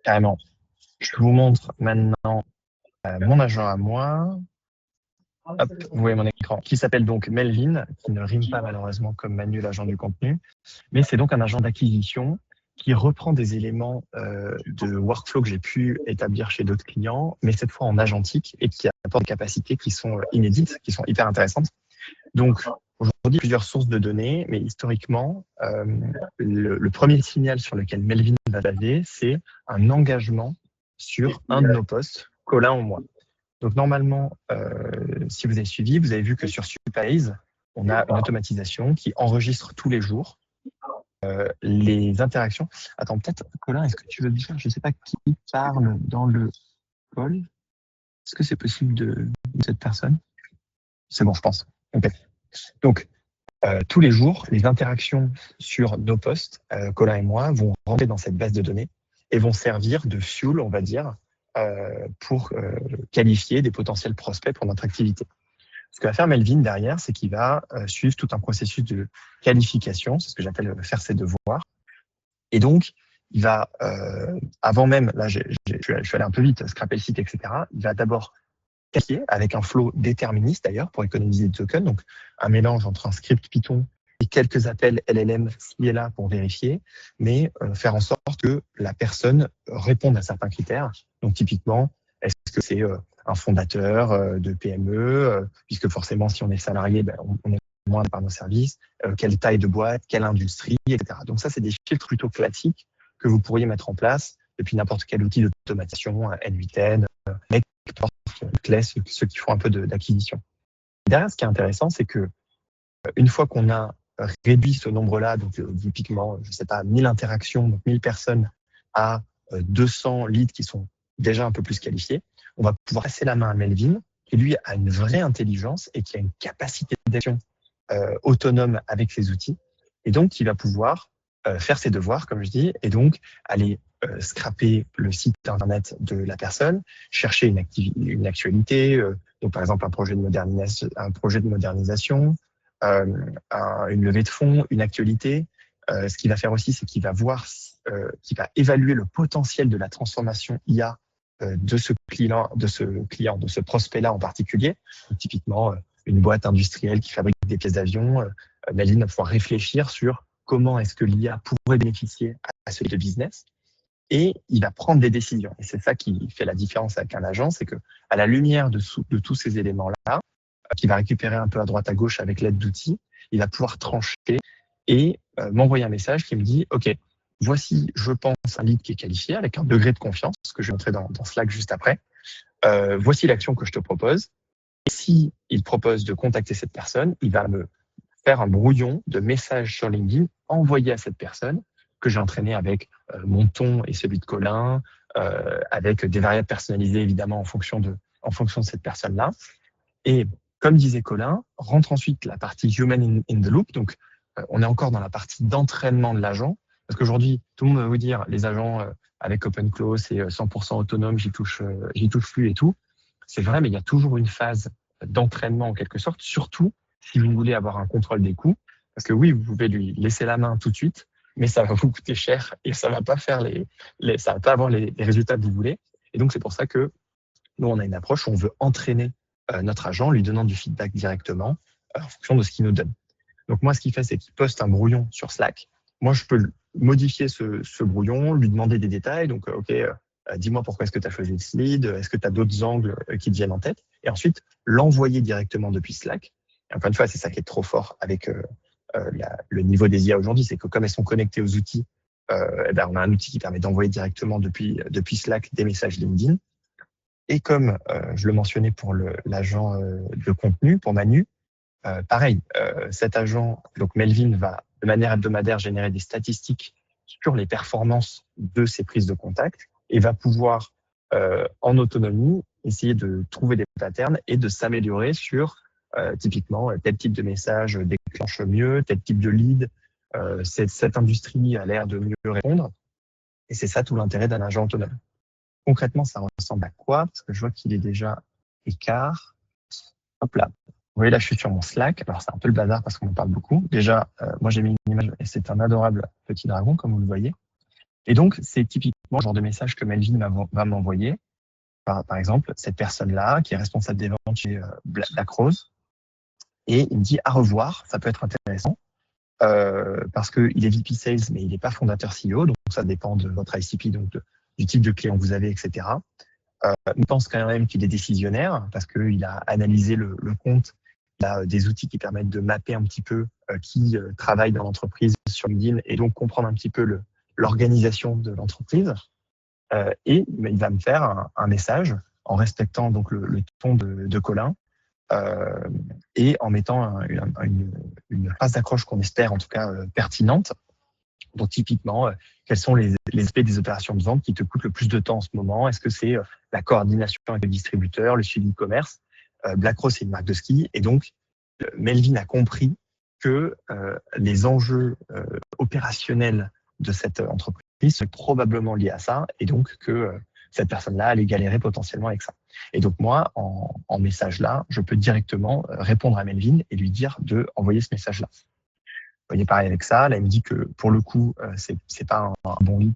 Carrément. Je vous montre maintenant mon agent à moi. Hop, vous voyez mon écran, qui s'appelle donc Melvin, qui ne rime pas malheureusement comme Manu, l'agent du contenu, mais c'est donc un agent d'acquisition qui reprend des éléments de workflow que j'ai pu établir chez d'autres clients, mais cette fois en agentique et qui apporte des capacités qui sont inédites, qui sont hyper intéressantes. Donc, aujourd'hui, plusieurs sources de données, mais historiquement, le premier signal sur lequel Melvin va baser, c'est un engagement sur un de nos posts, Colin ou moi. Donc, normalement, si vous avez suivi, vous avez vu que sur Supaze, on a une automatisation qui enregistre tous les jours les interactions. Attends, peut-être, Colin, est-ce que tu veux dire, je ne sais pas qui parle dans le call. Est-ce que c'est possible de cette personne? C'est bon, je pense. Okay. Donc, tous les jours, les interactions sur nos posts, Colin et moi, vont rentrer dans cette base de données et vont servir de fuel, on va dire, pour qualifier des potentiels prospects pour notre activité. Ce que va faire Melvin derrière, c'est qu'il va suivre tout un processus de qualification, c'est ce que j'appelle faire ses devoirs. Et donc, il va, avant même, là je suis allé un peu vite, scraper le site, etc., il va d'abord qualifier avec un flow déterministe d'ailleurs pour économiser des tokens, donc un mélange entre un script Python et quelques appels LLM ci et là pour vérifier, mais faire en sorte que la personne réponde à certains critères. Donc typiquement, est-ce que c'est un fondateur de PME, puisque forcément si on est salarié, ben, on est moins par nos services, quelle taille de boîte, quelle industrie, etc. Donc ça, c'est des filtres plutôt classiques que vous pourriez mettre en place depuis n'importe quel outil d'automatisation, N8N, ceux qui font un peu d'acquisition. Derrière, ce qui est intéressant, c'est que une fois qu'on a réduit ce nombre-là, donc typiquement, je ne sais pas, 1000 interactions, donc 1000 personnes à 200 leads qui sont déjà un peu plus qualifiés, on va pouvoir passer la main à Melvin, qui lui a une vraie intelligence et qui a une capacité d'action autonome avec ses outils, et donc qui va pouvoir faire ses devoirs, comme je dis, et donc aller scraper le site internet de la personne, chercher une actualité, donc par exemple un projet de modernisation, une levée de fonds, une actualité. Ce qu'il va faire aussi, c'est qu'il va voir, qu'il va évaluer le potentiel de la transformation IA de ce client, de ce prospect-là en particulier. Donc, typiquement, une boîte industrielle qui fabrique des pièces d'avion, Melvin va pouvoir réfléchir sur comment est-ce que l'IA pourrait bénéficier à ce de business, et il va prendre des décisions. Et c'est ça qui fait la différence avec un agent, c'est que à la lumière de tous ces éléments-là, qu'il va récupérer un peu à droite à gauche avec l'aide d'outils, il va pouvoir trancher et m'envoyer un message qui me dit « Ok, voici, je pense, un lead qui est qualifié avec un degré de confiance, ce que je vais montrer dans Slack juste après. Voici l'action que je te propose. Et si il propose de contacter cette personne, il va me faire un brouillon de messages sur LinkedIn envoyé à cette personne que j'ai entraîné avec mon ton et celui de Colin, avec des variables personnalisées évidemment en fonction de cette personne-là. Et comme disait Colin, rentre ensuite la partie human in the loop. Donc, on est encore dans la partie d'entraînement de l'agent. Parce qu'aujourd'hui, tout le monde va vous dire, les agents avec OpenClaw, c'est 100% autonome, j'y touche plus et tout. C'est vrai, mais il y a toujours une phase d'entraînement en quelque sorte, surtout si vous voulez avoir un contrôle des coûts. Parce que oui, vous pouvez lui laisser la main tout de suite, mais ça va vous coûter cher et ça va pas faire ça va pas avoir les résultats que vous voulez. Et donc, c'est pour ça que nous, on a une approche où on veut entraîner notre agent, lui donnant du feedback directement en fonction de ce qu'il nous donne. Donc moi, ce qu'il fait, c'est qu'il poste un brouillon sur Slack. Moi, je peux modifier ce brouillon, lui demander des détails. Donc, OK, dis-moi pourquoi est-ce que tu as choisi ce lead, est-ce que tu as d'autres angles qui te viennent en tête, et ensuite l'envoyer directement depuis Slack. Et encore une fois, c'est ça qui est trop fort avec le niveau des IA aujourd'hui, c'est que comme elles sont connectées aux outils, on a un outil qui permet d'envoyer directement depuis Slack des messages LinkedIn. Et comme je le mentionnais pour l'agent de contenu, pour Manu, pareil, cet agent, donc Melvin, va de manière hebdomadaire générer des statistiques sur les performances de ses prises de contact et va pouvoir, en autonomie, essayer de trouver des patterns et de s'améliorer sur typiquement tel type de message déclenche mieux, tel type de lead, cette industrie a l'air de mieux répondre. Et c'est ça tout l'intérêt d'un agent autonome. Concrètement, ça ressemble à quoi? Parce que je vois qu'il est déjà écart. Hop là. Vous voyez, là, je suis sur mon Slack. Alors, c'est un peu le bazar parce qu'on en parle beaucoup. Déjà, moi, j'ai mis une image et c'est un adorable petit dragon, comme vous le voyez. Et donc, c'est typiquement le genre de message que Melvin va m'envoyer. Par exemple, cette personne-là, qui est responsable des ventes chez Black Rose, et il me dit à revoir, ça peut être intéressant, parce qu'il est VP Sales, mais il n'est pas fondateur CEO, donc ça dépend de votre ICP, donc du type de client que vous avez, etc. Il pense quand même qu'il est décisionnaire, parce qu'il a analysé le compte, il a des outils qui permettent de mapper un petit peu qui travaille dans l'entreprise sur LinkedIn, et donc comprendre un petit peu l'organisation de l'entreprise. Et il va me faire un message en respectant donc le ton de Colin, et en mettant une phrase d'accroche qu'on espère en tout cas pertinente. Donc typiquement, quels sont les aspects des opérations de vente qui te coûtent le plus de temps en ce moment? Est-ce que c'est la coordination avec le distributeur, le suivi e-commerce? Black Rose, c'est une marque de ski, et donc Melvin a compris que les enjeux opérationnels de cette entreprise sont probablement liés à ça, et donc que cette personne-là allait galérer potentiellement avec ça. Et donc moi, en message là, je peux directement répondre à Melvin et lui dire de envoyer ce message-là. Il est pareil avec ça. Là, il me dit que pour le coup, c'est pas un bon lead,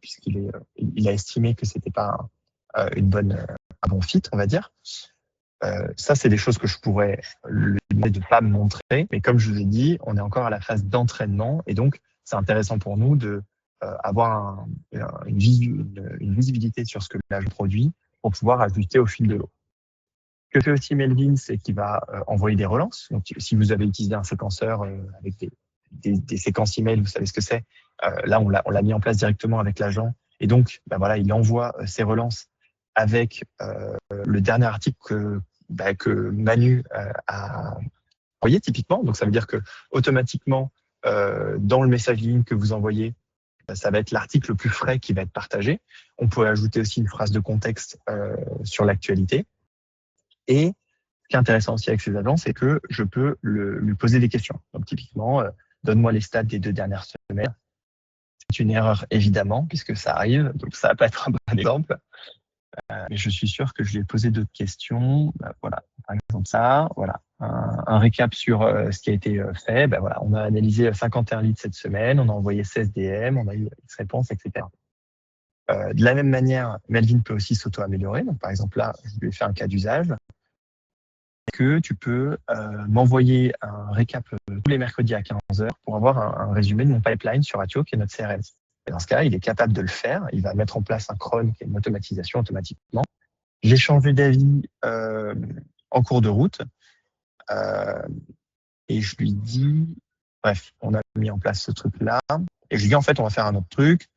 il a estimé que c'était pas un bon fit, on va dire. Ça, c'est des choses que je pourrais lui demander de ne pas me montrer. Mais comme je vous ai dit, on est encore à la phase d'entraînement. Et donc, c'est intéressant pour nous de avoir une visibilité sur ce que l'agent produit pour pouvoir ajuster au fil de l'eau. Ce que fait aussi Melvin, c'est qu'il va envoyer des relances. Donc, si vous avez utilisé un séquenceur avec des séquences email, vous savez ce que c'est. Là, on l'a mis en place directement avec l'agent. Et donc, ben voilà, il envoie ses relances avec le dernier article que Manu a envoyé typiquement. Donc, ça veut dire que automatiquement, dans le message ligne que vous envoyez, ça va être l'article le plus frais qui va être partagé. On peut ajouter aussi une phrase de contexte sur l'actualité. Et ce qui est intéressant aussi avec ces agents, c'est que je peux lui poser des questions. Donc, typiquement, donne-moi les stats des 2 dernières semaines. C'est une erreur, évidemment, puisque ça arrive. Donc, ça va pas être un bon exemple. Mais je suis sûr que je lui ai posé d'autres questions. Voilà, par exemple ça. Voilà, un récap sur ce qui a été fait. Voilà, on a analysé 51 leads cette semaine. On a envoyé 16 DM. On a eu X réponses, etc. De la même manière, Melvin peut aussi s'auto-améliorer. Donc, par exemple, là, je lui ai fait un cas d'usage. Que tu peux m'envoyer un récap tous les mercredis à 15h pour avoir un résumé de mon pipeline sur Atio, qui est notre CRM. Et dans ce cas, il est capable de le faire. Il va mettre en place un cron, qui est une automatisation automatiquement. J'ai changé d'avis en cours de route et je lui dis, bref, on a mis en place ce truc-là. Et je lui dis, en fait, on va faire un autre truc.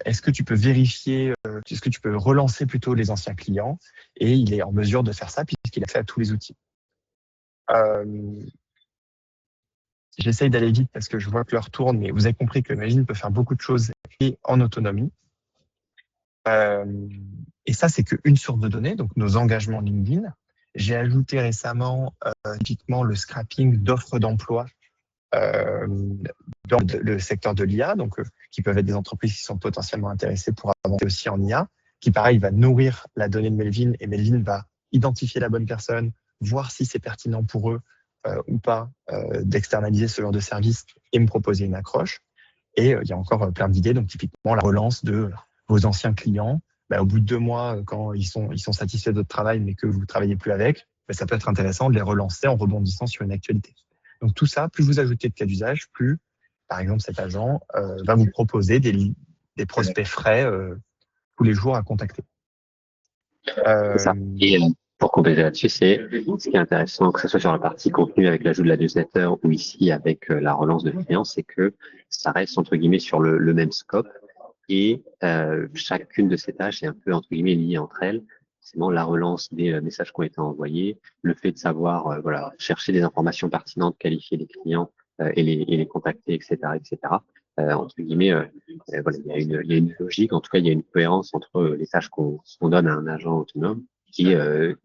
Est-ce que tu peux vérifier, est-ce que tu peux relancer plutôt les anciens clients? Et il est en mesure de faire ça puisqu'il a accès à tous les outils. J'essaye d'aller vite parce que je vois que l'heure tourne, mais vous avez compris que Melvin peut faire beaucoup de choses et en autonomie. Et ça, c'est qu'une source de données, donc nos engagements LinkedIn. J'ai ajouté récemment typiquement le scrapping d'offres d'emploi dans le secteur de l'IA, donc qui peuvent être des entreprises qui sont potentiellement intéressées pour avancer aussi en IA, qui pareil va nourrir la donnée de Melvin, et Melvin va identifier la bonne personne, voir si c'est pertinent pour eux ou pas d'externaliser ce genre de service et me proposer une accroche. Et il y a encore plein d'idées, donc typiquement la relance de vos anciens clients. Au bout de 2 mois, quand ils sont satisfaits de votre travail, mais que vous ne travaillez plus avec, ça peut être intéressant de les relancer en rebondissant sur une actualité. Donc tout ça, plus vous ajoutez de cas d'usage, plus, par exemple, cet agent va vous proposer des prospects frais tous les jours à contacter. C'est ça. Et pour compléter là-dessus, c'est ce qui est intéressant, que ce soit sur la partie contenu avec l'ajout de la newsletter ou ici avec la relance de clients, c'est que ça reste entre guillemets sur le même scope et chacune de ces tâches est un peu entre guillemets liée entre elles. Forcément, la relance des messages qui ont été envoyés, le fait de savoir voilà chercher des informations pertinentes, qualifier les clients et les contacter, etc., etc. Entre guillemets, voilà, il y a une logique, en tout cas, il y a une cohérence entre les tâches qu'on donne à un agent autonome qui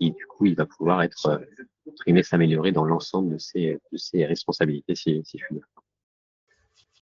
du coup, il va pouvoir être, entre guillemets, s'améliorer dans l'ensemble de ses responsabilités, si je puis dire.